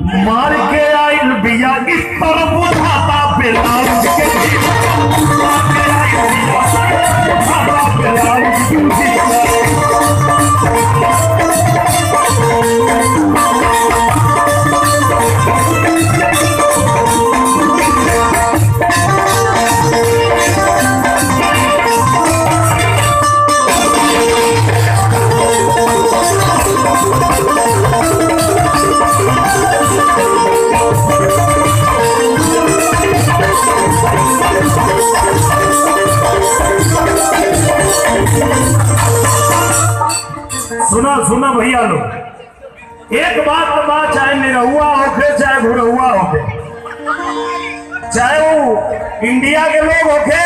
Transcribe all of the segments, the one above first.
मार के आइल बिया इस पर बुझाता ब्लाउज के मार के आइल बिया बुझाता ब्लाउज के सुना सुना भैया लोग, एक बात चाहे निरहुआ होके चाहे घुरहुआ होके, चाहे वो इंडिया के लोग होके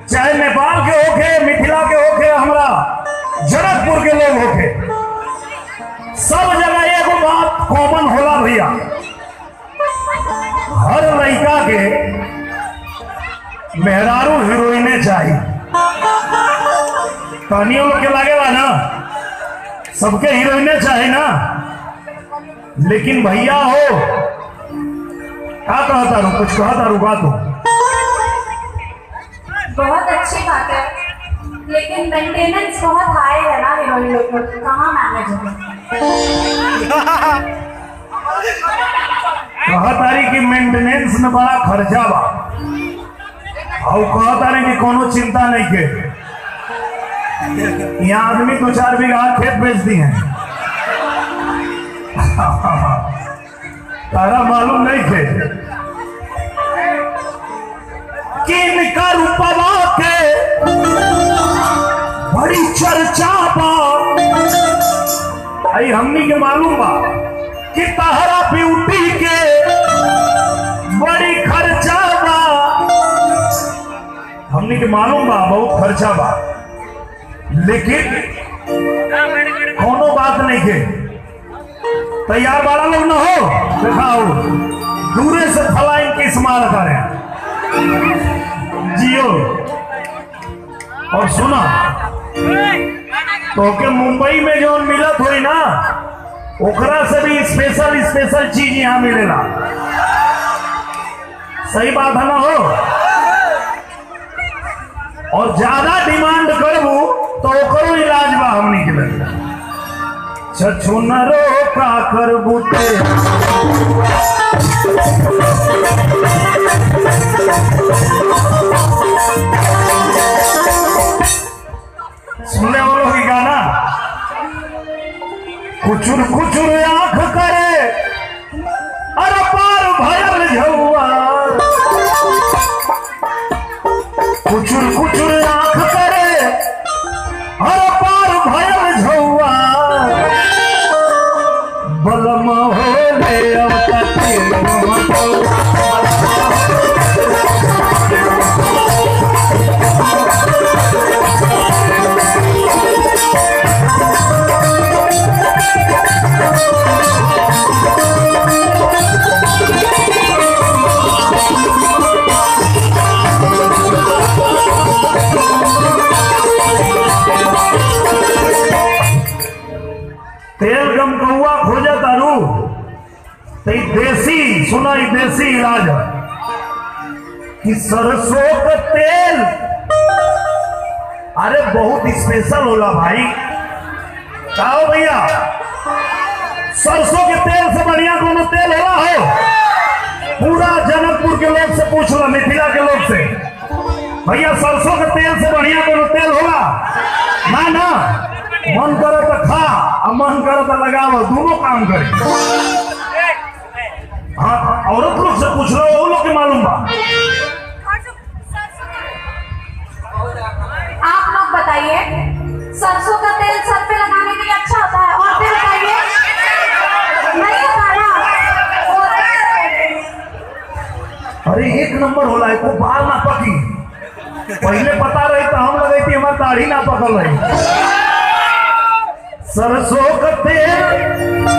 चाहे नेपाल के होके मिथिला के होके हमरा जनकपुर के लोग होके, सब जगह एगो बात कॉमन होला भैया। हर लड़का के मेहरारू हीरोइने चाहिए। कहानियों के लागेला ना, सबके हीरोइने चाहे ना। लेकिन भैया हो क्या कहता रू, कुछ कहता रू बात हो। बहुत अच्छी बात है, लेकिन मेंटेनेंस बहुत हाई है ना हीरोइन लोग को, कहाँ मैनेज कहतारी की मेंटेनेंस में बड़ा खर्चा बा, और कहतारी की कोनो चिंता नहीं के। यहाँ आदमी 2-4 बीघा खेत बेच दी हैं। तारा मालूम नहीं थे कि इनका रूपवा के बड़ी चर्चा बा। आई हमनी के मालूम बा कि तहरा ब्यूटी के बड़ी खर्चा बा। हमनी के मालूम बा बहुत खर्चा बा, लेकिन कोनो बात नहीं के। तैयार वाला लोग ना हो, दिखाओ दूरे से फलाइन की इस्तेमाल करें जियो। और सुना तो के मुंबई में जो मिलत हुई ना, ओकरा से भी स्पेशल चीज यहाँ मिलेला। सही बात है ना हो। और ज्यादा डिमांड करबू तो ओकरो इलाज बा हमनी के लगे। छछुनरो का करबू ते सुनने वालों की गाना कुचुर कुचुर आंख करे अरे पार भयल झुआ, कुचुर कुचुर आंख करे अरे पार भयल झुआ, बलम हो ले तेल गम कौआ खोजे तारू देसी सुना देसी इलाज कि सरसों का तेल अरे बहुत स्पेशल होला भाई। कहो भैया सरसों के तेल से बढ़िया कोनो तेल होला हो? पूरा जनकपुर के लोग से पूछ लो, मिथिला के लोग से, भैया सरसों के तेल से बढ़िया कोनो तेल होला ना? ना मन करे तो खा और मन करे तो लगाओ, दोनों काम करे। हाँ औरत लोग से पूछ लो, वो लोग के मालूम बा। आप लोग बताइए, सरसों का तेल सर पे लगाने के लिए अच्छा होता है, और फिर बताइए नहीं होता ना? अरे एक नंबर होला है, को बाल ना पकी। पहले पता रही तो हम लगे थी हमारी दाढ़ी ना पकड़ रही। सरसों का तेल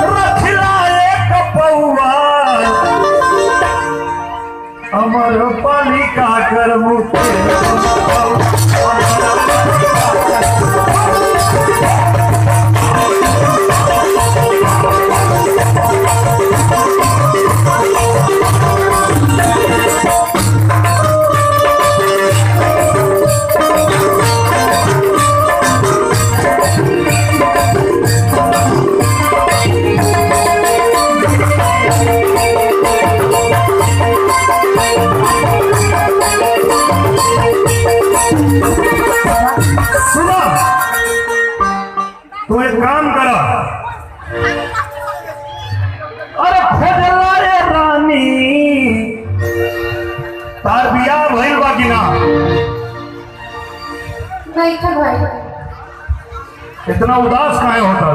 रखलाए कपौआ अमर पानी का कर मुझे इतना उदास काहे होता है?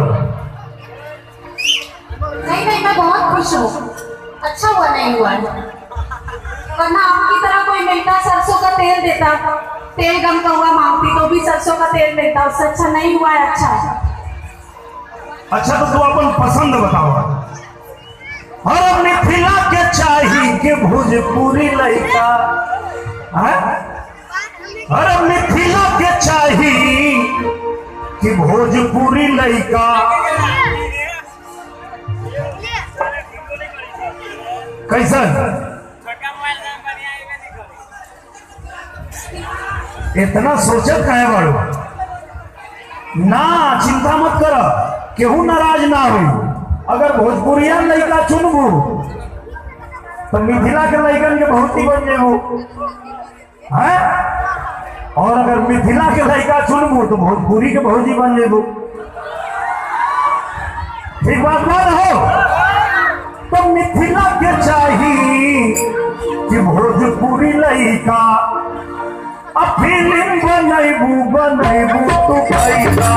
नहीं नहीं, मैं बहुत खुश हूँ। अच्छा हुआ नहीं हुआ, वरना आपकी तरह कोई मिलता सरसों का तेल देता, तेल गम का हुआ मांगती तो भी सरसों का तेल मिलता, उससे अच्छा नहीं हुआ है। अच्छा तो तू अपन पसंद बताओ। और मिथिला के चाही के भोजपुरी लड़का, अरे मिथिला के चाही कि भोजपुरी लड़का, कैसन इतना सोचत काहे बाड़ू? ना चिंता मत कर, केहू नाराज ना हो। अगर भोजपुरिया लड़का चुनबू तो मिथिला के लड़कन के भौती बन जेबू, है? और अगर मिथिला के लड़का चुनबू तो भोजपुरी के भौजी बन जेबू। ठीक बात ना हो? तो मिथिला के चाही कि भोजपुरी लड़का, अब फिल्म बनैबू तू पैसा।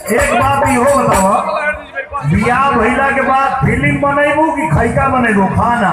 एक बात इहो बताओ, बियाह भइला के बाद फिल्म बनैबू कि खैका बनैबू खाना?